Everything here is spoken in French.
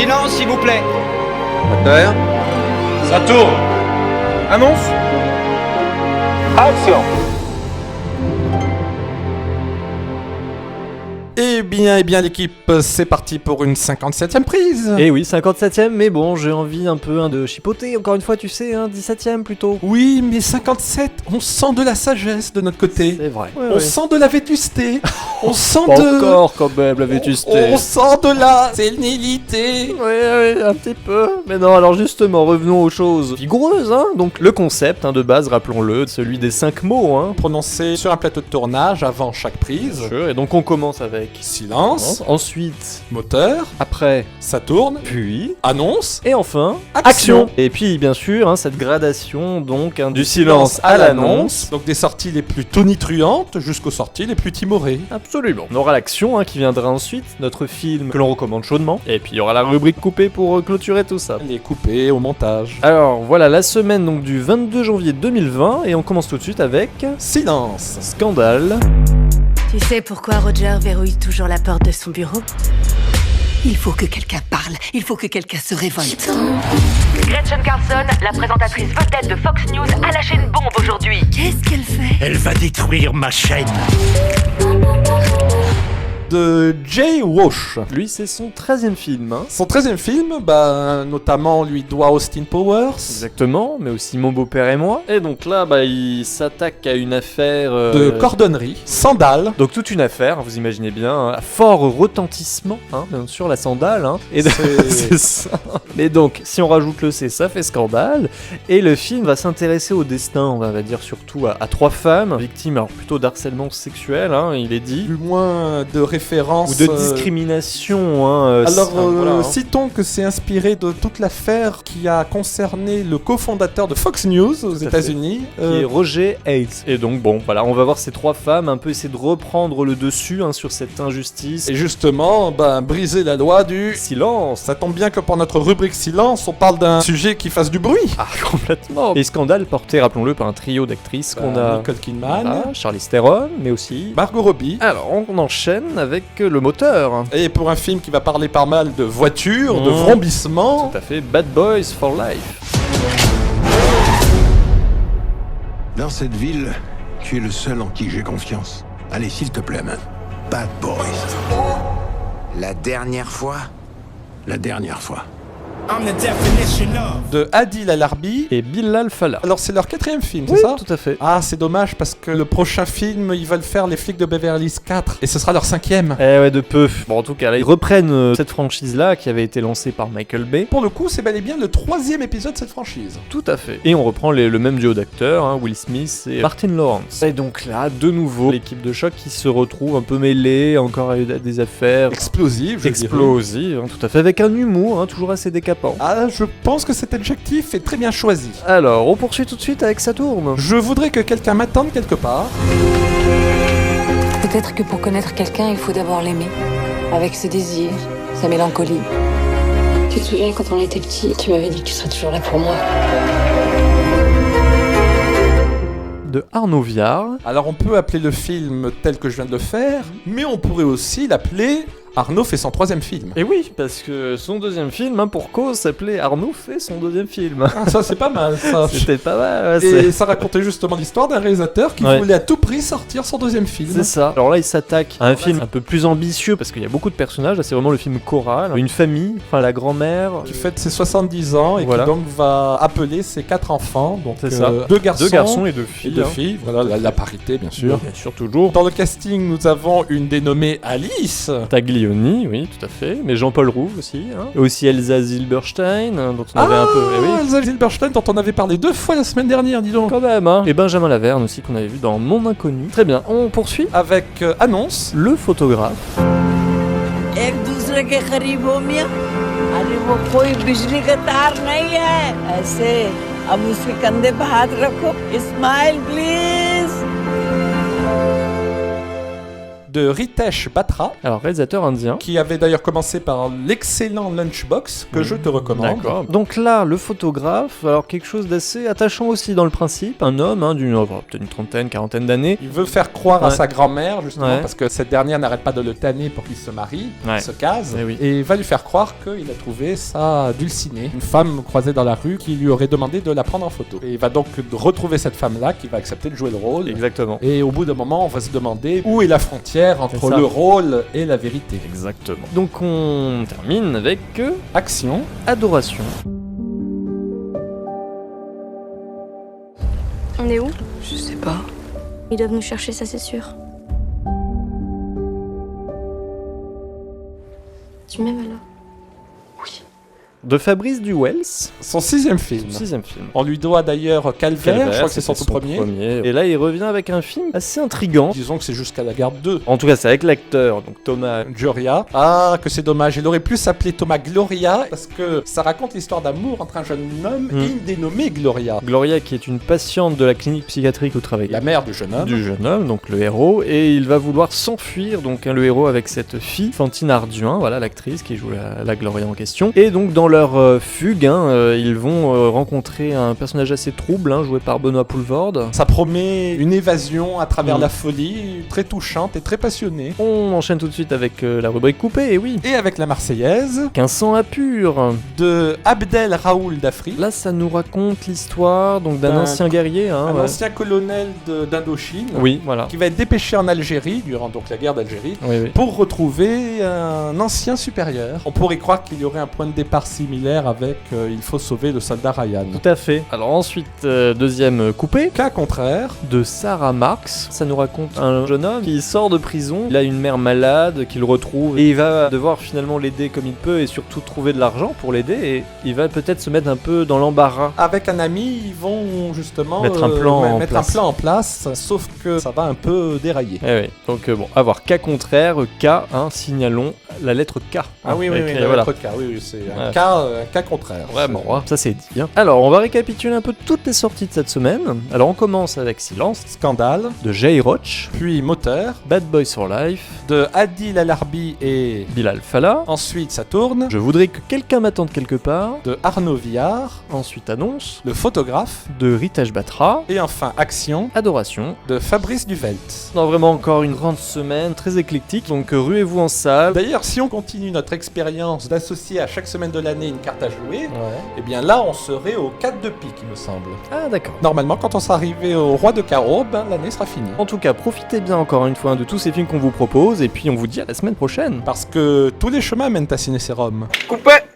Silence, s'il vous plaît. Moteur. Ça tourne. Annonce. Action. Eh bien l'équipe, c'est parti pour une 57e prise. Eh oui, 57ème, mais bon, j'ai envie un peu de chipoter, encore une fois, tu sais, 17ème plutôt. Oui, mais 57, on sent de la sagesse de notre côté. C'est vrai. On sent de la vétusté. On sent Pas de... encore quand même, la vétusté. On sent de la sénilité. Oui, un petit peu. Mais non, alors justement, revenons aux choses vigoureuses, hein. Donc le concept de base, rappelons-le, celui des 5 mots, hein. Prononcé sur un plateau de tournage avant chaque prise. Et donc on commence avec Silence. ensuite, Moteur. après, Ça tourne. puis, Annonce. et enfin, Action. Et puis bien sûr, cette gradation donc du silence à l'annonce. Donc des sorties les plus tonitruantes jusqu'aux sorties les plus timorées. Absolument. On aura l'action qui viendra ensuite, notre film que l'on recommande chaudement, et puis il y aura la rubrique coupée pour clôturer tout ça. Les couper au montage. Alors voilà la semaine donc du 22 janvier 2020 et on commence tout de suite avec Silence. Scandale. Tu sais pourquoi Roger verrouille toujours la porte de son bureau? Il faut que quelqu'un parle, il faut que quelqu'un se révolte. Gretchen Carlson, la présentatrice vedette de Fox News, a lâché une bombe aujourd'hui. Qu'est-ce qu'elle fait? Elle va détruire ma chaîne. De Jay Walsh. Lui c'est son 13e film. Son 13e film, notamment lui doit Austin Powers. Exactement, mais aussi Mon beau-père et moi. Et donc là, il s'attaque à une affaire... De cordonnerie, sandales. Donc toute une affaire, vous imaginez bien, à fort retentissement, bien sûr la sandale, et c'est ça. Mais donc, si on rajoute le C, ça fait scandale, et le film va s'intéresser au destin, on va dire surtout à 3 femmes, victimes alors plutôt d'harcèlement sexuel, il est dit. Du moins de référence. Ou de discrimination, citons que c'est inspiré de toute l'affaire qui a concerné le cofondateur de Fox News aux États-Unis, qui est Roger Ailes. Et donc on va voir ces 3 femmes un peu essayer de reprendre le dessus sur cette injustice. Et justement, briser la loi du silence. Ça tombe bien que pour notre rubrique silence, on parle d'un sujet qui fasse du bruit. Ah, complètement. Et scandale porté, rappelons-le, par un trio d'actrices qu'on a... Nicole Kidman, Charlize Theron, mais aussi... Margot Robbie. Alors, on enchaîne avec le moteur. Et pour un film qui va parler pas mal de voitures, de vrombissements... Tout à fait, Bad Boys for Life. Dans cette ville, tu es le seul en qui j'ai confiance. Allez, s'il te plaît, man. Bad Boys. La dernière fois. La dernière fois. De Adil Al-Arbi et Bilal Fallah. Alors c'est leur 4e film, c'est Oui, ça? Tout à fait. Ah, c'est dommage parce que le prochain film, ils veulent faire Les Flics de Beverly Hills 4 et ce sera leur 5e. Eh ouais, de peu. Bon, en tout cas, là, ils reprennent cette franchise-là qui avait été lancée par Michael Bay. Pour le coup, c'est bel et bien le 3e épisode de cette franchise. Tout à fait. Et on reprend le même duo d'acteurs, Will Smith et Martin Lawrence. Et donc là, de nouveau, l'équipe de choc qui se retrouve un peu mêlée, encore à des affaires explosives, tout à fait, avec un humour toujours assez décapant. Ah, je pense que cet adjectif est très bien choisi. Alors, on poursuit tout de suite avec Saturne. Je voudrais que quelqu'un m'attende quelque part. Peut-être que pour connaître quelqu'un, il faut d'abord l'aimer. Avec ses désirs, sa mélancolie. Tu te souviens quand on était petit, tu m'avais dit que tu serais toujours là pour moi. De Arnaud Viard. Alors on peut appeler le film tel que je viens de le faire, mais on pourrait aussi l'appeler Arnaud fait son 3e film. Et oui, parce que son 2e film, pour cause, s'appelait Arnaud fait son 2e film. Ah, ça c'est pas mal, ça. C'était pas mal. Et ça racontait justement l'histoire d'un réalisateur qui voulait à tout prix sortir son 2e film. C'est ça. Alors là, il s'attaque à un film un peu plus ambitieux, parce qu'il y a beaucoup de personnages. Là, c'est vraiment le film choral. Une famille, la grand-mère... qui fête ses 70 ans et qui donc va appeler ses 4 enfants. Donc c'est ça. 2 garçons et 2 filles. Et 2 filles, voilà, la parité bien sûr. Bien sûr, toujours. Dans le casting, nous avons une dénommée Alice. Taglioni, oui, tout à fait. Mais Jean-Paul Rouve aussi. Et aussi Elsa Zilberstein, dont on avait un peu... Elsa Zilberstein, dont on avait parlé 2 fois la semaine dernière, dis donc. Quand même, Et Benjamin Laverne aussi, qu'on avait vu dans Mon Inconnu. Très bien, on poursuit avec Annonce. Le photographe. de Ritesh Batra, Alors, réalisateur indien. qui avait d'ailleurs commencé par l'excellent Lunchbox, que je te recommande. D'accord. Donc là, le photographe, alors quelque chose d'assez attachant aussi dans le principe, un homme peut-être une trentaine, quarantaine d'années. Il veut faire croire à Ouais. sa grand-mère, justement, Ouais. parce que cette dernière n'arrête pas de le tanner pour qu'il se marie, Ouais. il se case, Eh oui. et il va lui faire croire qu'il a trouvé sa dulcinée, une femme croisée dans la rue qui lui aurait demandé de la prendre en photo. Et il va donc retrouver cette femme-là qui va accepter de jouer le rôle. Exactement. Et au bout d'un moment, on va se demander où est la frontière C'est entre ça. le rôle et la vérité. Exactement. Donc on termine avec Action. Adoration. On est où? Je sais pas. Ils doivent nous chercher, ça c'est sûr. Tu m'aimes alors? De Fabrice Duwels, Son 6e film. 6e film. On lui doit d'ailleurs Calvaire, je crois que c'est son tout premier. Et là, il revient avec un film assez intriguant. Disons que c'est jusqu'à la garde 2. En tout cas, c'est avec l'acteur, donc Thomas. Gloria. Ah, que c'est dommage. Il aurait pu s'appeler Thomas Gloria parce que ça raconte l'histoire d'amour entre un jeune homme et une dénommée Gloria. Gloria, qui est une patiente de la clinique psychiatrique où travaille La mère du jeune homme. donc le héros, et il va vouloir s'enfuir, donc le héros avec cette fille, Fantine Ardouin, voilà l'actrice qui joue la Gloria en question. Et donc dans leur fugue, ils vont rencontrer un personnage assez trouble, joué par Benoît Poulvorde. Ça promet une évasion à travers la folie, très touchante et très passionnée. On enchaîne tout de suite avec la rubrique coupée, et oui. Et avec la Marseillaise. Qu'un sang impur. De Abdel Raoul Dafri. Là, ça nous raconte l'histoire donc d'un ancien guerrier. Un ancien colonel d'Indochine. Oui, voilà. Qui va être dépêché en Algérie, durant donc la guerre d'Algérie, Oui. pour retrouver un ancien supérieur. On pourrait croire qu'il y aurait un point de départ similaire avec Il faut sauver le soldat Ryan. Tout à fait. Alors ensuite, deuxième coupé. Cas contraire. De Sarah Marx. Ça nous raconte un jeune homme qui sort de prison. Il a une mère malade qu'il retrouve et il va devoir finalement l'aider comme il peut et surtout trouver de l'argent pour l'aider, et il va peut-être se mettre un peu dans l'embarras. Avec un ami, ils vont justement Mettre un plan en place, sauf que ça va un peu dérailler. Eh oui. Donc bon, à voir. Cas contraire, K, signalons la lettre K. Ah oui, Avec, la voilà. lettre K, oui, c'est un Ouais. cas contraire. Vraiment, ça c'est dit. Alors, on va récapituler un peu toutes les sorties de cette semaine. Alors, on commence avec Silence, Scandale, de Jay Roach, puis Moteur, Bad Boys for Life, de Adil Al-Arbi et Bilal Fallah. Ensuite, ça tourne, Je voudrais que quelqu'un m'attende quelque part. de Arnaud Villard, Ensuite, Annonce, le photographe, de Ritesh Batra, et enfin Action, Adoration. de Fabrice Duvelt. Non, vraiment encore une grande semaine, très éclectique, donc ruez-vous en salle. D'ailleurs, si on continue notre expérience d'associer à chaque semaine de l'année une carte à jouer, eh bien là, on serait au 4 de pique, il me semble. Ah d'accord. Normalement, quand on sera arrivé au roi de carreau, l'année sera finie. En tout cas, profitez bien encore une fois de tous ces films qu'on vous propose, et puis on vous dit à la semaine prochaine. Parce que tous les chemins mènent à Ciné Sérum. Coupé.